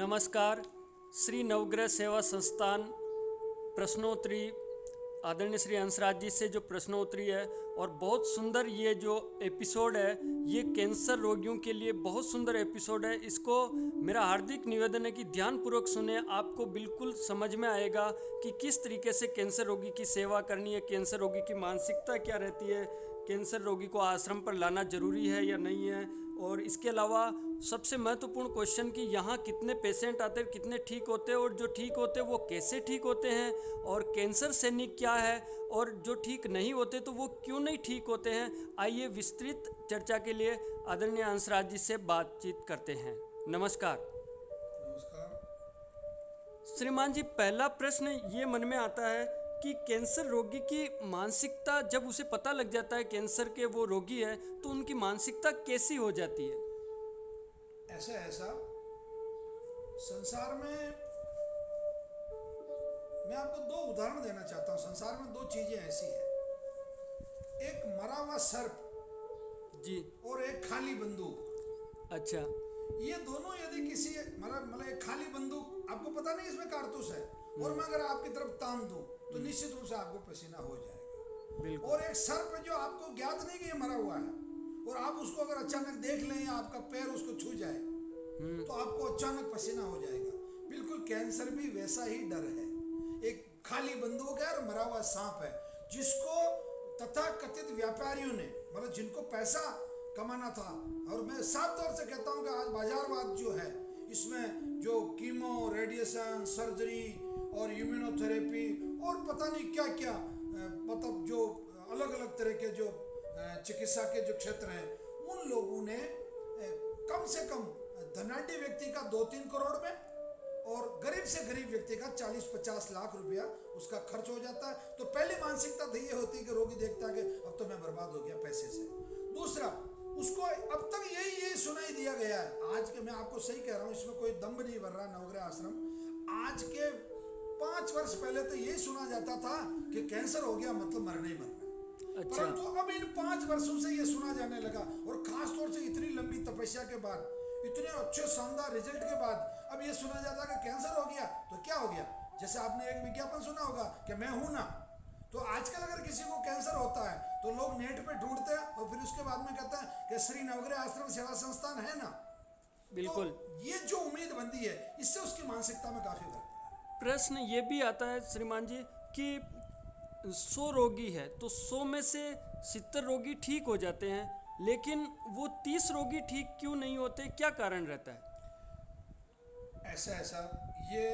नमस्कार। श्री नवग्रह सेवा संस्थान प्रश्नोत्तरी आदरणीय श्री हंसराज जी से जो प्रश्नोत्तरी है और बहुत सुंदर ये जो एपिसोड है, ये कैंसर रोगियों के लिए बहुत सुंदर एपिसोड है। इसको मेरा हार्दिक निवेदन है कि ध्यानपूर्वक सुने, आपको बिल्कुल समझ में आएगा कि किस तरीके से कैंसर रोगी की सेवा करनी है, कैंसर रोगी की मानसिकता क्या रहती है, कैंसर रोगी को आश्रम पर लाना जरूरी है या नहीं है। और इसके अलावा सबसे महत्वपूर्ण क्वेश्चन कि यहाँ कितने पेशेंट आते हैं, कितने ठीक होते हैं, और जो ठीक होते हैं वो कैसे ठीक होते हैं, और कैंसर सैनिक क्या है, और जो ठीक नहीं होते तो वो क्यों नहीं ठीक होते हैं। आइए विस्तृत चर्चा के लिए आदरणीय हंसराज जी से बातचीत करते हैं। नमस्कार। नमस्कार। श्रीमान जी, पहला प्रश्न ये मन में आता है कि कैंसर रोगी की मानसिकता, जब उसे पता लग जाता है कैंसर के वो रोगी है, तो उनकी मानसिकता कैसी हो जाती है? ऐसा संसार में मैं आपको दो उदाहरण देना चाहता हूँ। संसार में दो चीजें ऐसी है, एक मरा हुआ सर्प जी। और एक खाली बंदूक। अच्छा। ये दोनों यदि किसी मतलब एक खाली बंदूक, आपको पता नहीं इसमें कारतूस है, और मैं अगर आपकी तरफ तान दूं तो निश्चित रूप से आपको पसीना हो जाएगा। बिल्कुल। और एक सर्प जो आपको ज्ञात नहीं कि ये मरा हुआ है, और आप उसको अगर अचानक देख लें या आपका पैर उसको छू जाए तो आपको अचानक पसीना हो जाएगा। बिल्कुल कैंसर भी वैसा ही डर है। एक खाली बंदूक है और मरा हुआ सांप है, जिसको तथाकथित व्यापारियों ने, मतलब जिनको पैसा कमाना था, और मैं साफ तौर से कहता हूं कि आज बाजारवाद जो है, इसमें जो कीमो, रेडिएशन, सर्जरी और इम्यूनोथेरेपी और पता नहीं क्या क्या, मतलब जो अलग अलग तरह के जो चिकित्सा के जो क्षेत्र हैं, उन लोगों ने कम से कम धनाढ्य व्यक्ति का 2-3 करोड़ में और गरीब से गरीब व्यक्ति का 40-50 लाख रुपया उसका खर्च हो जाता है। तो पहली मानसिकता तो ये होती है कि रोगी देखता है कि अब तो मैं बर्बाद हो गया पैसे से। दूसरा, उसको अब तक यही सुनाई दिया गया है। आज के, मैं आपको सही कह रहा हूँ, इसमें कोई दम्भ नहीं भर रहा नवग्रह आश्रम। आज के 5 वर्ष पहले तो यही सुना जाता था कि कैंसर हो गया मतलब मरना ही मरना। अच्छा। परंतु अब इन 5 वर्षों से ये सुना जाने लगा, और खास तौर से इतनी लंबी तपस्या के बाद, इतने अच्छे शानदार रिजल्ट के बाद अब ये सुना जाता है कि कैंसर हो गया तो क्या हो गया। जैसे आपने एक विज्ञापन सुना होगा कि मैं हूं ना, तो आजकल अगर किसी को कैंसर होता है तो लोग नेट पे ढूंढते हैं और फिर उसके बाद में कहते हैं कि श्री नवग्रह आश्रम सेवा संस्थान है ना। बिल्कुल। तो ये जो उम्मीद बनती है, इससे उसकी मानसिकता में काफी फर्क है। प्रश्न ये भी आता है श्रीमान जी कि 100 रोगी है तो 100 में से 70 रोगी ठीक हो जाते हैं, लेकिन वो 30 रोगी ठीक क्यों नहीं होते, क्या कारण रहता है? ऐसा ये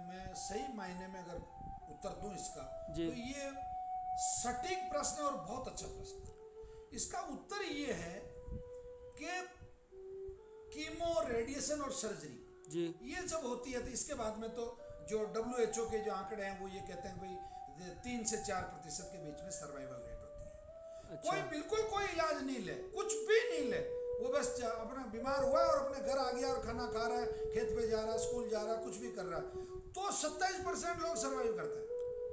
मैं सही मायने में अगर उत्तर दूं इसका, तो ये सटीक प्रश्न और बहुत अच्छा प्रश्न। इसका उत्तर ये है कि कीमो, रेडिएशन और सर्जरी ये जब होती है तो इसके बाद में तो जो WHO के जो आंकड़े हैं वो ये कहते हैं भाई 3 से 4% के बीच में सर्वाइवल रेट होती है। अच्छा। कोई बिल्कुल कोई इलाज नहीं ले, कुछ भी नहीं ले, वो बस अपना बीमार हुआ और अपने घर आ गया और खाना खा रहा है, खेत पे जा रहा है, स्कूल जा रहा है, कुछ भी कर रहा है, तो 27% लोग सर्वाइव करते हैं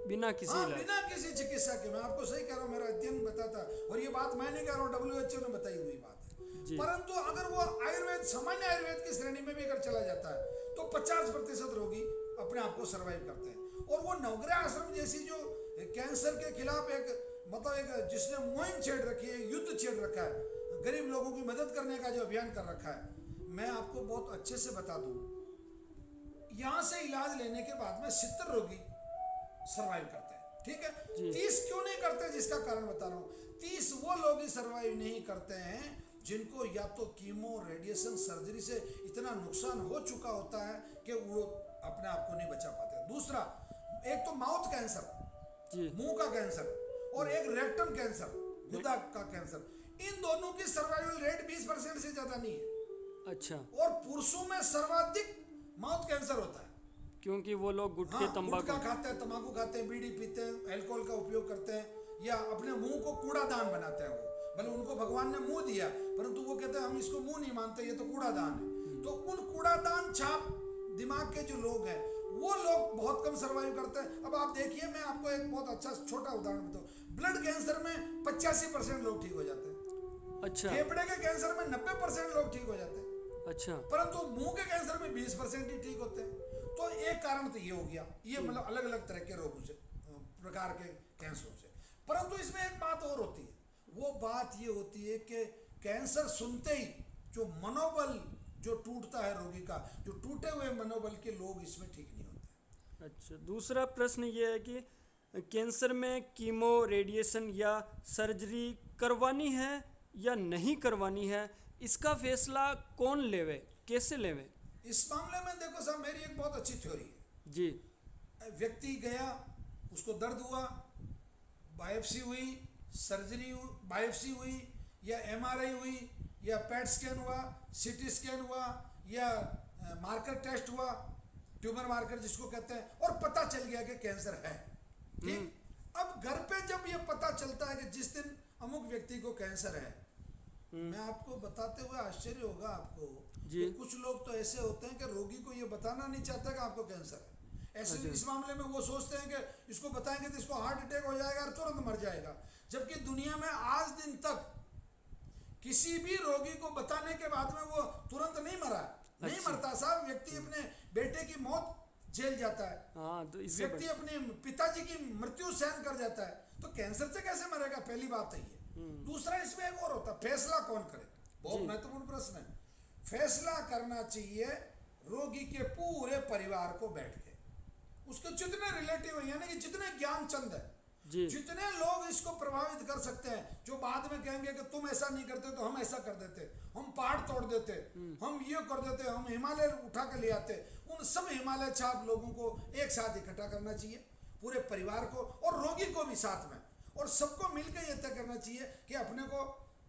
बिना किसी चिकित्सा के। मैं आपको सही कह रहा हूँ, मेरा अध्ययन बताता है, और ये बात मैं नहीं कह रहा हूँ, WHO ने बताई हुई बात है। परंतु अगर वो आयुर्वेद, सामान्य आयुर्वेद की श्रेणी में भी अगर चला जाता है तो 50% रोगी अपने आप को सर्वाइव करते हैं। और वो नवग्रह आश्रम जैसी जो कैंसर के खिलाफ एक, मतलब एक जिसने मुहिम छेड़ रखी है, युद्ध छेड़ रखा है, गरीब लोगों की मदद करने का जो अभियान कर रखा है, मैं आपको बहुत अच्छे से बता दूं, यहां से इलाज लेने के बाद में 70 रोगी सर्वाइव करते हैं। ठीक है। 30 क्यों नहीं करते, जिसका कारण बता रहा हूं। 30 वो लोग ही सर्वाइव नहीं करते हैं जिनको या तो कीमो, रेडिएशन, सर्जरी से इतना नुकसान हो चुका होता है कि वो अपने आप को नहीं बचा पाते। दूसरा, एक तो माउथ कैंसर, मुंह का कैंसर, और एक रेक्टम कैंसर, गुदा का कैंसर, इन दोनों की सर्वाइवल रेट 20% से ज्यादा नहीं है। अच्छा। और पुरुषों में सर्वाधिक माउथ कैंसर होता है, क्योंकि वो लोग गुटखा खाते हैं, तंबाकू खाते हैं, बीड़ी पीते हैं, अल्कोहल का उपयोग करते हैं, या अपने मुंह को कूड़ादान बनाते हैं। वो भले उनको भगवान ने मुंह दिया, परंतु वो कहते हैं हम इसको मुंह नहीं मानते, ये तो कूड़ादान है। तो उन कूड़ादान छाप दिमाग के जो लोग हैं, वो लोग बहुत कम सर्वाइव करते हैं। अब आप देखिए, मैं आपको एक बहुत अच्छा छोटा उदाहरण बताऊं। ब्लड कैंसर में 85% लोग ठीक हो जाते हैं। अच्छा। फेफड़े के कैंसर में 90% लोग ठीक हो जाते हैं। अच्छा। परंतु मुंह के कैंसर में 20% ही ठीक होते हैं। तो एक कारण तो ये हो गया, ये मतलब अलग अलग तरह के रोगों से, प्रकार के कैंसरों से। परंतु इसमें एक बात और होती है, वो बात ये होती है कि कैंसर सुनते ही जो मनोबल जो टूटता है रोगी का, जो टूटे हुए मनोबल के लोग इसमें ठीक नहीं होते। अच्छा, दूसरा प्रश्न ये है कि कैंसर में कीमो, रेडिएशन या सर्जरी करवानी है या नहीं करवानी है, इसका फैसला कौन लेवे, कैसे लेवे? इस मामले में देखो साहब, मेरी एक बहुत अच्छी थ्योरी है। जी। व्यक्ति गया, उसको दर्द हुआ, बायोप्सी हुई, सर्जरी बायोप्सी हुई, या एमआरआई हुई, या पेट स्कैन हुआ, सीटी स्कैन हुआ, या मार्कर टेस्ट हुआ, ट्यूमर मार्कर जिसको कहते हैं, और पता चल गया कि कैंसर है। ठीक। अब घर पे जब ये पता चलता है कि जिस दिन अमुक व्यक्ति को कैंसर है, मैं आपको बताते हुए आश्चर्य होगा आपको कि कुछ लोग तो ऐसे होते हैं कि रोगी को ये बताना नहीं चाहता कि आपको कैंसर है। ऐसे इस मामले में वो सोचते हैं कि इसको बताएंगे तो इसको हार्ट अटैक हो जाएगा और तुरंत मर जाएगा। जबकि दुनिया में आज दिन तक किसी भी रोगी को बताने के बाद में वो तुरंत नहीं मरा, नहीं मरता साहब। व्यक्ति अपने बेटे की मौत झेल जाता है, तो व्यक्ति अपने पिताजी की मृत्यु सहन कर जाता है, तो कैंसर से कैसे मरेगा? पहली बात तो ये। दूसरा, इसमें एक और होता है, फैसला कौन करे? बहुत महत्वपूर्ण प्रश्न है। फैसला करना चाहिए रोगी के पूरे परिवार को बैठ के, उसके जितने रिलेटिव है, यानी कि जितने ज्ञानचंद है, जितने लोग इसको प्रभावित कर सकते हैं, जो बाद में कहेंगे कि तुम ऐसा नहीं करते तो हम ऐसा कर देते, हम पहाड़ तोड़ देते, हम ये कर देते, हम हिमालय उठा कर ले आते, उन सब हिमालय छाप लोगों को एक साथ इकट्ठा करना चाहिए, पूरे परिवार को और रोगी को भी साथ में, और सबको मिलकर यह तय करना चाहिए कि अपने को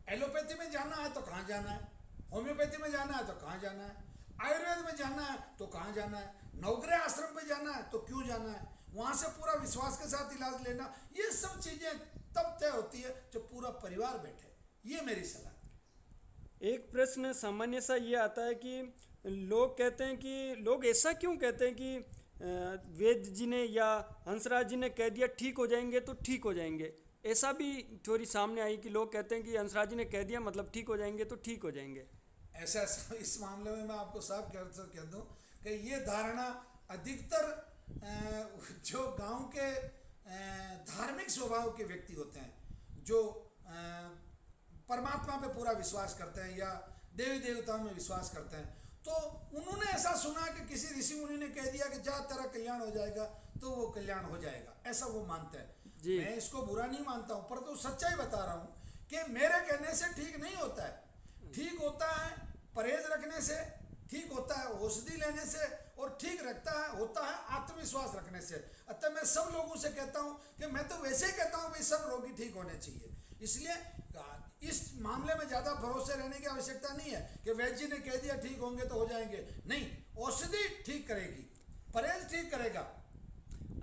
एलोपैथी में जाना है तो कहाँ जाना है, होम्योपैथी में जाना है तो कहाँ जाना है, आयुर्वेद में जाना है तो कहाँ जाना है, नवग्रह आश्रम पे जाना है तो क्यों जाना है, वहां से पूरा विश्वास के साथ इलाज लेना। ये सब चीजें तब तय होती है जब पूरा परिवार बैठे। ये मेरी सलाह। एक प्रश्न सामान्य सा ये आता है कि लोग कहते हैं कि लोग ऐसा क्यों कहते हैं कि वैद्य जी ने या हंसराज जी ने कह दिया ठीक हो जाएंगे तो ठीक हो जाएंगे। ऐसा भी थ्योरी सामने आई कि लोग कहते हैं कि हंसराज जी ने कह दिया मतलब ठीक हो जाएंगे तो ठीक हो जाएंगे। ऐसा इस मामले में मैं आपको साफ कह दूं कि ये धारणा अधिकतर जो गांव के धार्मिक स्वभाव के व्यक्ति होते हैं, जो परमात्मा पे पूरा विश्वास करते हैं या देवी देवताओं में विश्वास करते हैं, तो उन्होंने ऐसा सुना कि किसी ऋषि मुनि ने कह दिया कि जा तेरा कल्याण हो जाएगा तो वो कल्याण हो जाएगा, ऐसा वो मानते हैं। मैं इसको बुरा नहीं मानता हूँ, पर तो सच्चाई बता रहा हूँ कि मेरे कहने से ठीक नहीं होता है। ठीक होता है परहेज रखने से, ठीक होता है औषधि लेने से, और ठीक होता है आत्मविश्वास रखने से। अतः मैं सब लोगों से कहता हूं कि मैं तो वैसे ही कहता हूं कि सब रोगी ठीक होने चाहिए। इसलिए इस मामले में ज्यादा भरोसे रहने की आवश्यकता नहीं है कि वैद्य जी ने कह दिया ठीक होंगे तो हो जाएंगे। नहीं, औषधि ठीक करेगी, परहेज ठीक करेगा।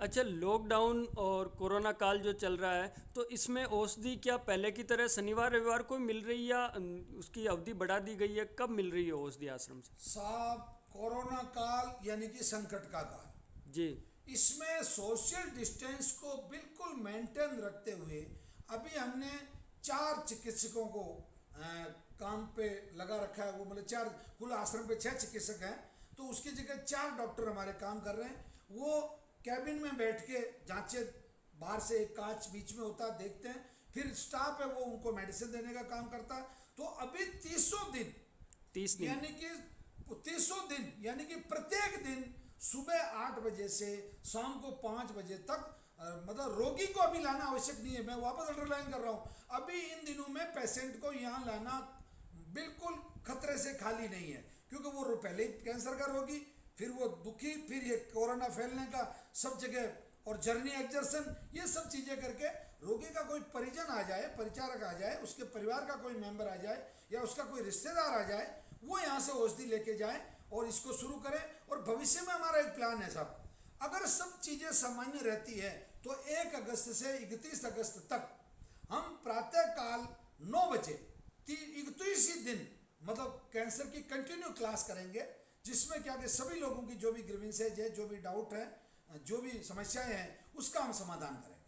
अच्छा, लॉकडाउन और कोरोना काल जो चल रहा है, तो इसमें औषधि क्या पहले की तरह शनिवार रविवार को मिल रही है या उसकी अवधि बढ़ा दी गई है? कब मिल रही है औषधि आश्रम से? साहब, कोरोना काल यानी कि संकट का काल जी, इसमें सोशल डिस्टेंस को बिल्कुल मेंटेन रखते हुए अभी हमने 4 चिकित्सकों को काम पे लगा रखा है। वो मतलब 4, कुल आश्रम पे 6 चिकित्सक हैं, तो उसकी जगह 4 डॉक्टर हमारे काम कर रहे हैं। वो कैबिन में बैठ के जांचे, बाहर से एक कांच बीच में होता है, देखते हैं, फिर स्टाफ है वो उनको मेडिसिन देने का काम करता है। तो अभी 30 दिन यानी कि 30 दिन यानी कि प्रत्येक दिन सुबह 8 बजे से शाम को 5 बजे तक, मतलब रोगी को अभी लाना आवश्यक नहीं है। मैं वापस अंडरलाइन कर रहा हूँ, अभी इन दिनों में पेशेंट को यहाँ लाना बिल्कुल खतरे से खाली नहीं है, क्योंकि वो पहले ही कैंसर का रोगी, फिर वो दुखी, फिर ये कोरोना फैलने का सब जगह, और जर्नी एक्सर्शन, ये सब चीजें करके रोगी का कोई परिजन आ जाए, परिचारक आ जाए, उसके परिवार का कोई मेंबर आ जाए या उसका कोई रिश्तेदार आ जाए, वो यहाँ से औषधि लेके जाए और इसको शुरू करें। और भविष्य में हमारा एक प्लान है साहब, अगर सब चीजें सामान्य रहती है तो 1 अगस्त से 31 अगस्त तक हम प्रातः काल 9 बजे 31 दिन मतलब कैंसर की कंटिन्यू क्लास करेंगे, जिसमें क्या कि सभी लोगों की जो भी ग्रीवेंसेज है, जो भी डाउट है, जो भी समस्याएं हैं, उसका हम समाधान करेंगे।